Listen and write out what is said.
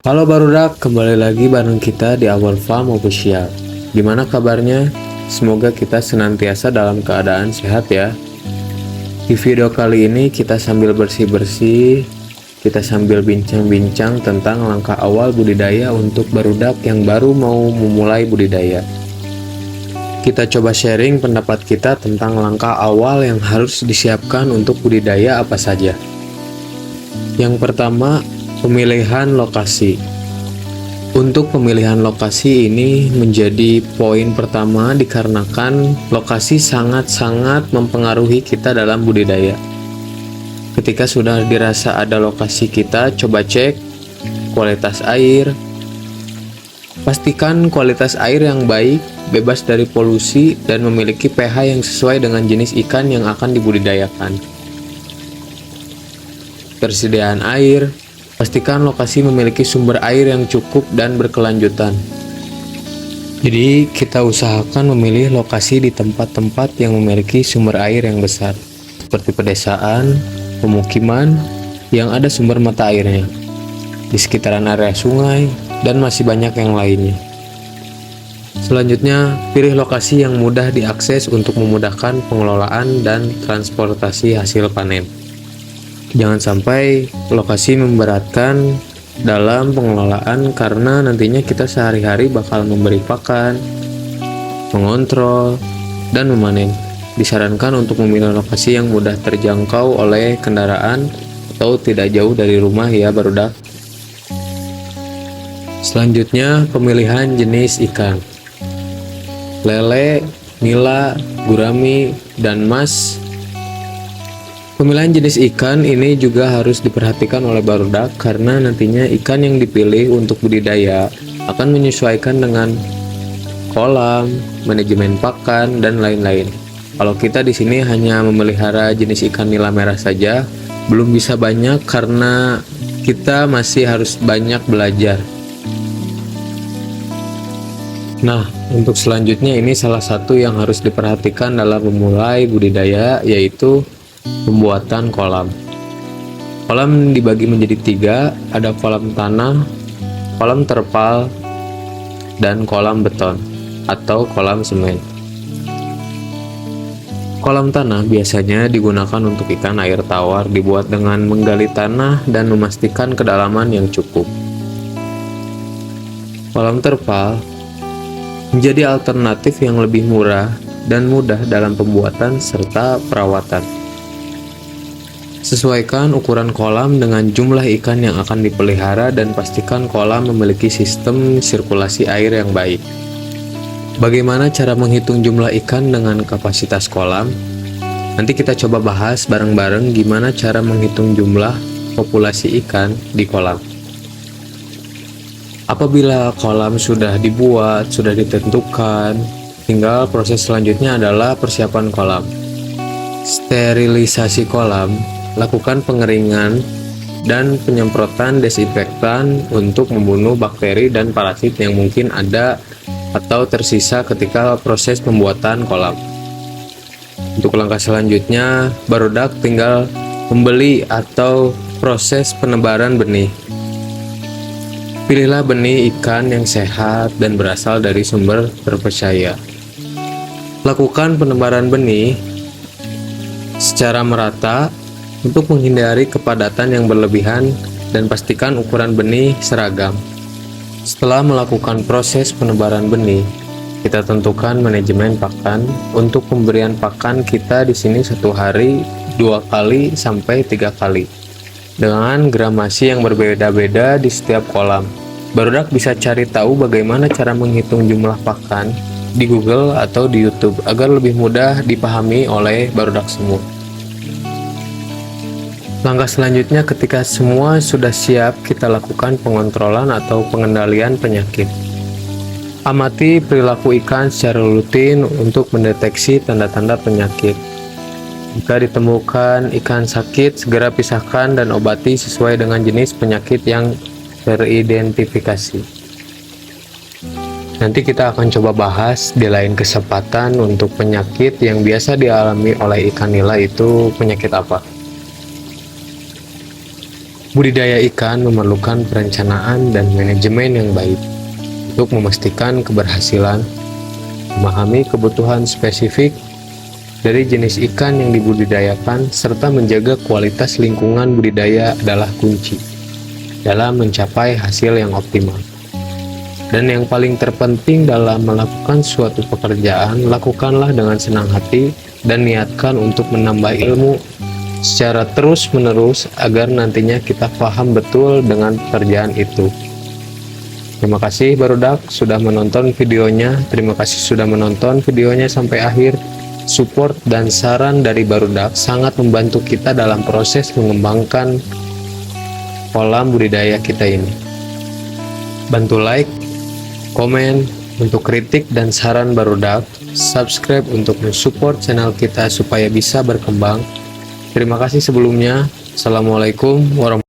Halo barudak, kembali lagi bareng kita di Our Farm Official. Gimana kabarnya? Semoga kita senantiasa dalam keadaan sehat ya. Di video kali ini kita sambil bersih-bersih, kita sambil bincang-bincang tentang langkah awal budidaya untuk barudak yang baru mau memulai budidaya. Kita coba sharing pendapat kita tentang langkah awal yang harus disiapkan untuk budidaya apa saja. Yang pertama, pemilihan lokasi. Untuk pemilihan lokasi ini menjadi poin pertama dikarenakan lokasi sangat-sangat mempengaruhi kita dalam budidaya. Ketika sudah dirasa ada lokasi, kita coba cek kualitas air. Pastikan kualitas air yang baik, bebas dari polusi, dan memiliki pH yang sesuai dengan jenis ikan yang akan dibudidayakan. Persediaan air. Pastikan lokasi memiliki sumber air yang cukup dan berkelanjutan. Jadi, kita usahakan memilih lokasi di tempat-tempat yang memiliki sumber air yang besar, seperti pedesaan, pemukiman, yang ada sumber mata airnya, di sekitaran area sungai, dan masih banyak yang lainnya. Selanjutnya, pilih lokasi yang mudah diakses untuk memudahkan pengelolaan dan transportasi hasil panen. Jangan sampai lokasi memberatkan dalam pengelolaan karena nantinya kita sehari-hari bakal memberi pakan, mengontrol, dan memanen. Disarankan untuk memilih lokasi yang mudah terjangkau oleh kendaraan atau tidak jauh dari rumah ya barudak. Selanjutnya, pemilihan jenis ikan. Lele, nila, gurami, dan mas. Pemilihan jenis ikan ini juga harus diperhatikan oleh barudak karena nantinya ikan yang dipilih untuk budidaya akan menyesuaikan dengan kolam, manajemen pakan, dan lain-lain. Kalau kita di sini hanya memelihara jenis ikan nila merah saja, belum bisa banyak karena kita masih harus banyak belajar. Nah, untuk selanjutnya ini salah satu yang harus diperhatikan dalam memulai budidaya, yaitu pembuatan kolam. Kolam dibagi menjadi 3, ada kolam tanah, kolam terpal, dan kolam beton atau kolam semen. Kolam tanah biasanya digunakan untuk ikan air tawar, dibuat dengan menggali tanah dan memastikan kedalaman yang cukup. Kolam terpal menjadi alternatif yang lebih murah dan mudah dalam pembuatan serta perawatan. Sesuaikan ukuran kolam dengan jumlah ikan yang akan dipelihara dan pastikan kolam memiliki sistem sirkulasi air yang baik. Bagaimana cara menghitung jumlah ikan dengan kapasitas kolam? Nanti kita coba bahas bareng-bareng gimana cara menghitung jumlah populasi ikan di kolam. Apabila kolam sudah dibuat, sudah ditentukan, tinggal proses selanjutnya adalah persiapan kolam. Sterilisasi kolam. Lakukan pengeringan dan penyemprotan desinfektan untuk membunuh bakteri dan parasit yang mungkin ada atau tersisa ketika proses pembuatan kolam. Untuk langkah selanjutnya, barudak tinggal membeli atau proses penebaran benih. Pilihlah benih ikan yang sehat dan berasal dari sumber terpercaya. Lakukan penebaran benih secara merata untuk menghindari kepadatan yang berlebihan dan pastikan ukuran benih seragam. Setelah melakukan proses penebaran benih, kita tentukan manajemen pakan. Untuk pemberian pakan kita di sini 1 hari 2 kali sampai 3 kali dengan gramasi yang berbeda-beda di setiap kolam. Barudak bisa cari tahu bagaimana cara menghitung jumlah pakan di Google atau di YouTube agar lebih mudah dipahami oleh barudak semua. Langkah selanjutnya, ketika semua sudah siap, kita lakukan pengontrolan atau pengendalian penyakit. Amati perilaku ikan secara rutin untuk mendeteksi tanda-tanda penyakit. Jika ditemukan ikan sakit, segera pisahkan dan obati sesuai dengan jenis penyakit yang teridentifikasi. Nanti kita akan coba bahas di lain kesempatan untuk penyakit yang biasa dialami oleh ikan nila itu penyakit apa. Budidaya ikan memerlukan perencanaan dan manajemen yang baik untuk memastikan keberhasilan, memahami kebutuhan spesifik dari jenis ikan yang dibudidayakan, serta menjaga kualitas lingkungan budidaya adalah kunci dalam mencapai hasil yang optimal. Dan yang paling terpenting dalam melakukan suatu pekerjaan, lakukanlah dengan senang hati dan niatkan untuk menambah ilmu secara terus-menerus agar nantinya kita paham betul dengan pekerjaan itu. Terima kasih Barudak sudah menonton videonya. Terima kasih sudah menonton videonya sampai akhir. Support dan saran dari Barudak sangat membantu kita dalam proses mengembangkan kolam budidaya kita ini. Bantu like, komen untuk kritik dan saran Barudak, subscribe untuk mensupport channel kita supaya bisa berkembang. Terima kasih sebelumnya. Assalamualaikum warahmatullahi wabarakatuh.